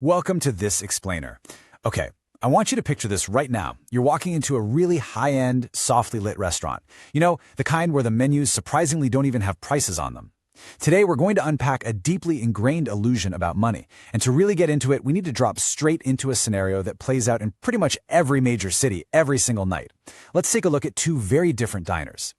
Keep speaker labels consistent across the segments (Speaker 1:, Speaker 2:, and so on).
Speaker 1: Welcome to This Explainer. Okay, I want you to picture this right now. You're walking into a really high-end, softly lit restaurant. You know, the kind where the menus surprisingly don't even have prices on them. Today, we're going to unpack a deeply ingrained illusion about money. And to really get into it, we need to drop straight into a scenario that plays out in pretty much every major city every single night. Let's take a look at two very different diners.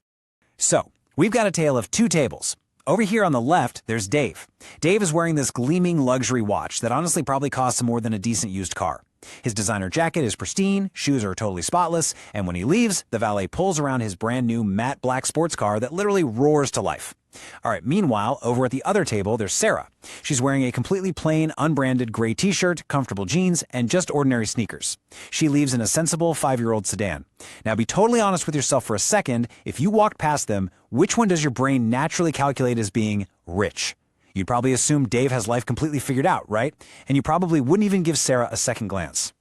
Speaker 2: So, we've got a tale of two tables. Over here on the left, there's Dave. Dave is wearing this gleaming luxury watch that honestly probably costs him more than a decent used car. His designer jacket is pristine, shoes are totally spotless, and when he leaves, the valet pulls around his brand new matte black sports car that literally roars to life. Alright, meanwhile, over at the other table, there's Sarah. She's wearing a completely plain, unbranded gray t-shirt, comfortable jeans, and just ordinary sneakers. She leaves in a sensible 5-year-old sedan. Now be totally honest with yourself for a second. If you walked past them, which one does your brain naturally calculate as being rich? You'd probably assume Dave has life completely figured out, right? And you probably wouldn't even give Sarah a second glance.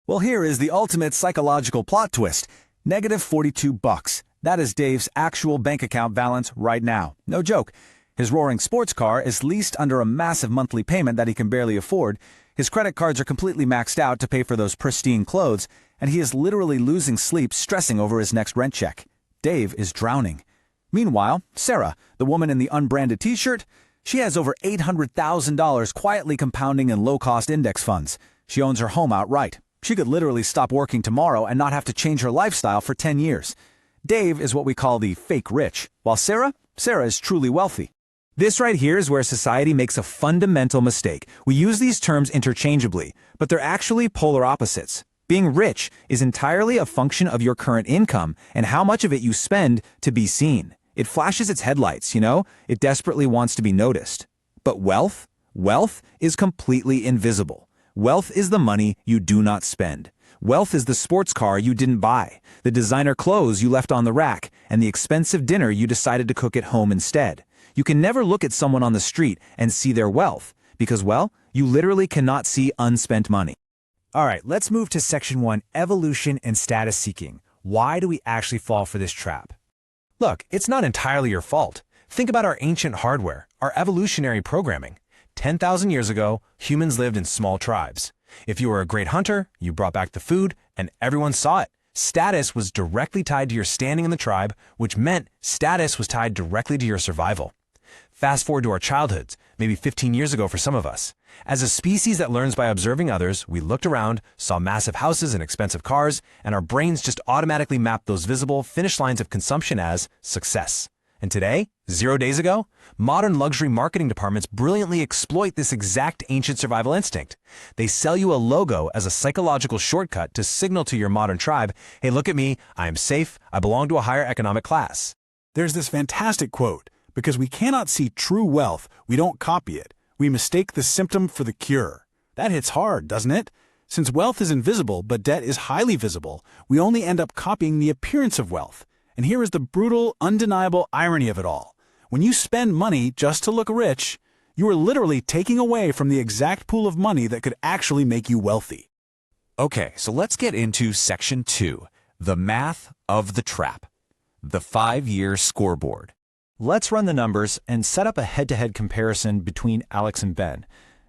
Speaker 3: Well, here is the ultimate psychological plot twist. Negative $42. That is Dave's actual bank account balance right now. No joke. His roaring sports car is leased under a massive monthly payment that he can barely afford. His credit cards are completely maxed out to pay for those pristine clothes, and he is literally losing sleep stressing over his next rent check. Dave is drowning. Meanwhile, Sarah, the woman in the unbranded t-shirt, she has over $800,000 quietly compounding in low-cost index funds. She owns her home outright. She could literally stop working tomorrow and not have to change her lifestyle for 10 years. Dave is what we call the fake rich, while Sarah is truly wealthy.
Speaker 2: This right here is where society makes a fundamental mistake. We use these terms interchangeably, but they're actually polar opposites. Being rich is entirely a function of your current income and how much of it you spend to be seen. It flashes its headlights, you know? It desperately wants to be noticed. But wealth? Wealth is completely invisible. Wealth is the money you do not spend. Wealth is the sports car you didn't buy, the designer clothes you left on the rack, and the expensive dinner you decided to cook at home instead. You can never look at someone on the street and see their wealth, because, well, you literally cannot see unspent money.
Speaker 1: All right, let's move to Section 1, Evolution and Status Seeking. Why do we actually fall for this trap?
Speaker 4: Look, it's not entirely your fault. Think about our ancient hardware, our evolutionary programming. 10,000 years ago, humans lived in small tribes. If you were a great hunter, you brought back the food, and everyone saw it. Status was directly tied to your standing in the tribe, which meant status was tied directly to your survival. Fast forward to our childhoods, maybe 15 years ago for some of us. As a species that learns by observing others, we looked around, saw massive houses and expensive cars, and our brains just automatically mapped those visible finish lines of consumption as success. And today, 0 days ago, modern luxury marketing departments brilliantly exploit this exact ancient survival instinct. They sell you a logo as a psychological shortcut to signal to your modern tribe, hey, look at me, I am safe, I belong to a higher economic class.
Speaker 5: There's this fantastic quote, because we cannot see true wealth, we don't copy it. We mistake the symptom for the cure. That hits hard, doesn't it? Since wealth is invisible, but debt is highly visible, we only end up copying the appearance of wealth. And here is the brutal, undeniable irony of it all. When you spend money just to look rich, you are literally taking away from the exact pool of money that could actually make you wealthy.
Speaker 1: Okay, so let's get into Section 2, the math of the trap. The 5-year scoreboard.
Speaker 2: Let's run the numbers and set up a head-to-head comparison between Alex and Ben.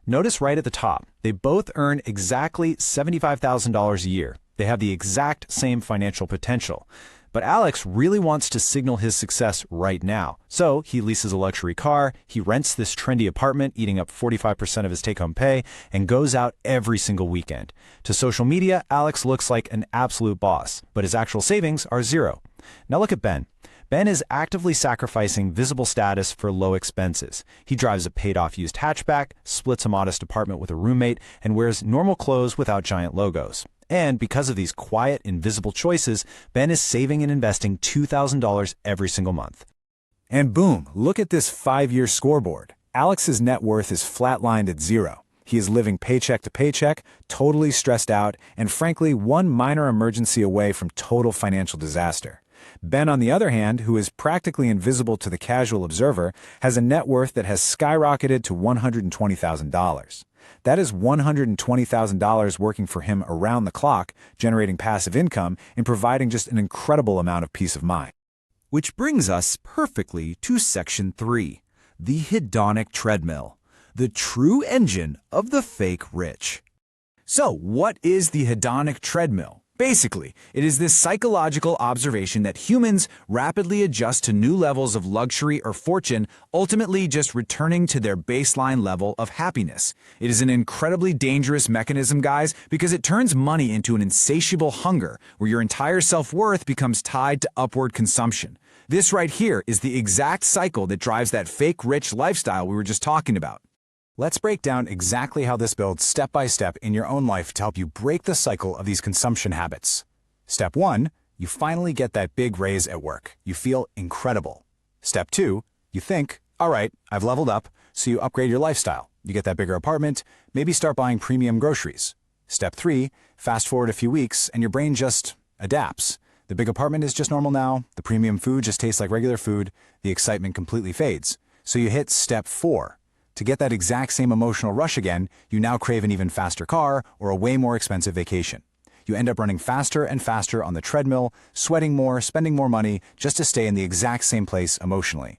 Speaker 2: Notice right at the top, they both earn exactly $75,000 a year. They have the exact same financial potential. But Alex really wants to signal his success right now. So he leases a luxury car, he rents this trendy apartment, eating up 45% of his take-home pay, and goes out every single weekend. To social media, Alex looks like an absolute boss, but his actual savings are zero. Now look at Ben. Ben is actively sacrificing visible status for low expenses. He drives a paid-off used hatchback, splits a modest apartment with a roommate, and wears normal clothes without giant logos. And because of these quiet, invisible choices, Ben is saving and investing $2,000 every single month.
Speaker 1: And boom, look at this 5-year scoreboard. Alex's net worth is flatlined at zero. He is living paycheck to paycheck, totally stressed out, and frankly, one minor emergency away from total financial disaster. Ben, on the other hand, who is practically invisible to the casual observer, has a net worth that has skyrocketed to $120,000. That is $120,000 working for him around the clock, generating passive income and providing just an incredible amount of peace of mind.
Speaker 3: Which brings us perfectly to Section 3, the hedonic treadmill. the true engine of the fake rich. So, what is the hedonic treadmill? Basically, it is this psychological observation that humans rapidly adjust to new levels of luxury or fortune, ultimately just returning to their baseline level of happiness. It is an incredibly dangerous mechanism, guys, because it turns money into an insatiable hunger, where your entire self-worth becomes tied to upward consumption. This right here is the exact cycle that drives that fake rich lifestyle we were just talking about.
Speaker 1: Let's break down exactly how this builds step by step in your own life to help you break the cycle of these consumption habits. Step 1, you finally get that big raise at work. You feel incredible. Step 2, you think, all right, I've leveled up, so you upgrade your lifestyle. You get that bigger apartment, maybe start buying premium groceries. Step 3, fast forward a few weeks and your brain just adapts. The big apartment is just normal now, the premium food just tastes like regular food, the excitement completely fades. So you hit step 4. To get that exact same emotional rush again, you now crave an even faster car or a way more expensive vacation. You end up running faster and faster on the treadmill, sweating more, spending more money, just to stay in the exact same place emotionally.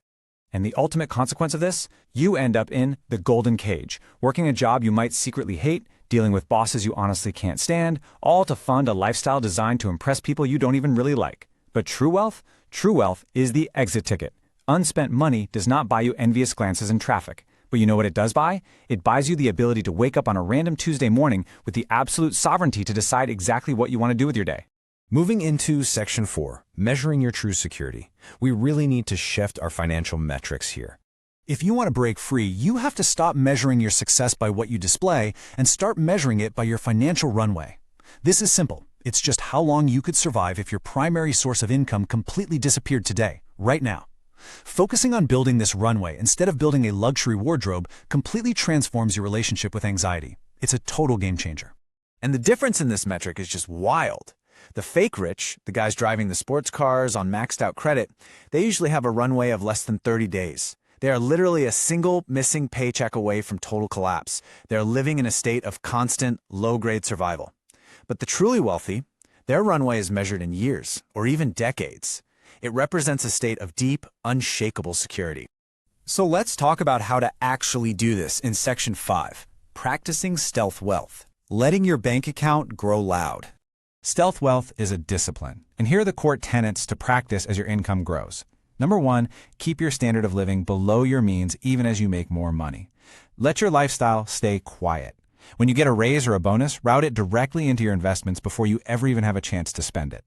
Speaker 2: And the ultimate consequence of this? You end up in the golden cage, working a job you might secretly hate, dealing with bosses you honestly can't stand, all to fund a lifestyle designed to impress people you don't even really like. But true wealth? True wealth is the exit ticket. Unspent money does not buy you envious glances in traffic. But you know what it does buy? It buys you the ability to wake up on a random Tuesday morning with the absolute sovereignty to decide exactly what you want to do with your day.
Speaker 4: Moving into Section 4, measuring your true security, we really need to shift our financial metrics here.
Speaker 5: If you want to break free, you have to stop measuring your success by what you display and start measuring it by your financial runway. This is simple. It's just how long you could survive if your primary source of income completely disappeared today, right now. Focusing on building this runway instead of building a luxury wardrobe completely transforms your relationship with anxiety. It's a total game changer.
Speaker 3: And the difference in this metric is just wild. The fake rich, the guys driving the sports cars on maxed out credit, they usually have a runway of less than 30 days. They are literally a single missing paycheck away from total collapse. They're living in a state of constant, low-grade survival. But the truly wealthy, their runway is measured in years or even decades. It represents a state of deep, unshakable security. So let's talk about how to actually do this in Section 5, practicing stealth wealth, letting your bank account grow loud.
Speaker 2: Stealth wealth is a discipline, and here are the core tenets to practice as your income grows. Number 1, keep your standard of living below your means even as you make more money. Let your lifestyle stay quiet. When you get a raise or a bonus, route it directly into your investments before you ever even have a chance to spend it.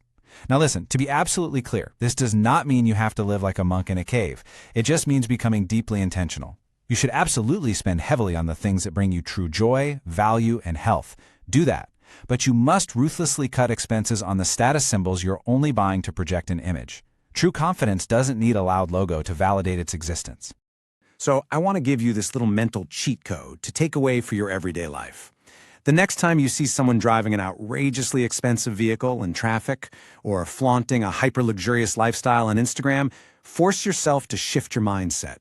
Speaker 2: Now listen, to be absolutely clear, this does not mean you have to live like a monk in a cave. It just means becoming deeply intentional. You should absolutely spend heavily on the things that bring you true joy, value, and health. Do that. But you must ruthlessly cut expenses on the status symbols you're only buying to project an image. True confidence doesn't need a loud logo to validate its existence.
Speaker 3: So I want to give you this little mental cheat code to take away for your everyday life. The next time you see someone driving an outrageously expensive vehicle in traffic or flaunting a hyper-luxurious lifestyle on Instagram, force yourself to shift your mindset.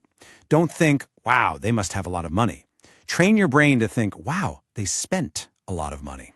Speaker 3: Don't think, wow, they must have a lot of money. Train your brain to think, wow, they spent a lot of money.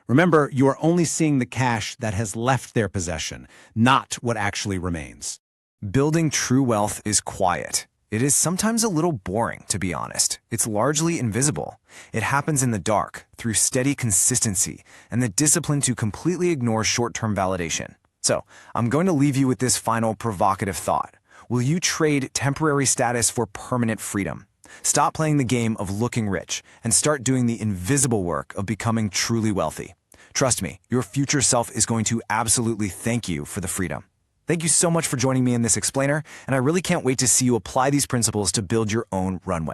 Speaker 3: Remember, you are only seeing the cash that has left their possession, not what actually remains. Building true wealth is quiet. It is sometimes a little boring, to be honest. It's largely invisible. It happens in the dark, through steady consistency, and the discipline to completely ignore short-term validation. So, I'm going to leave you with this final provocative thought. Will you trade temporary status for permanent freedom? Stop playing the game of looking rich, and start doing the invisible work of becoming truly wealthy. Trust me, your future self is going to absolutely thank you for the freedom. Thank you so much for joining me in this explainer, and I really can't wait to see you apply these principles to build your own runway.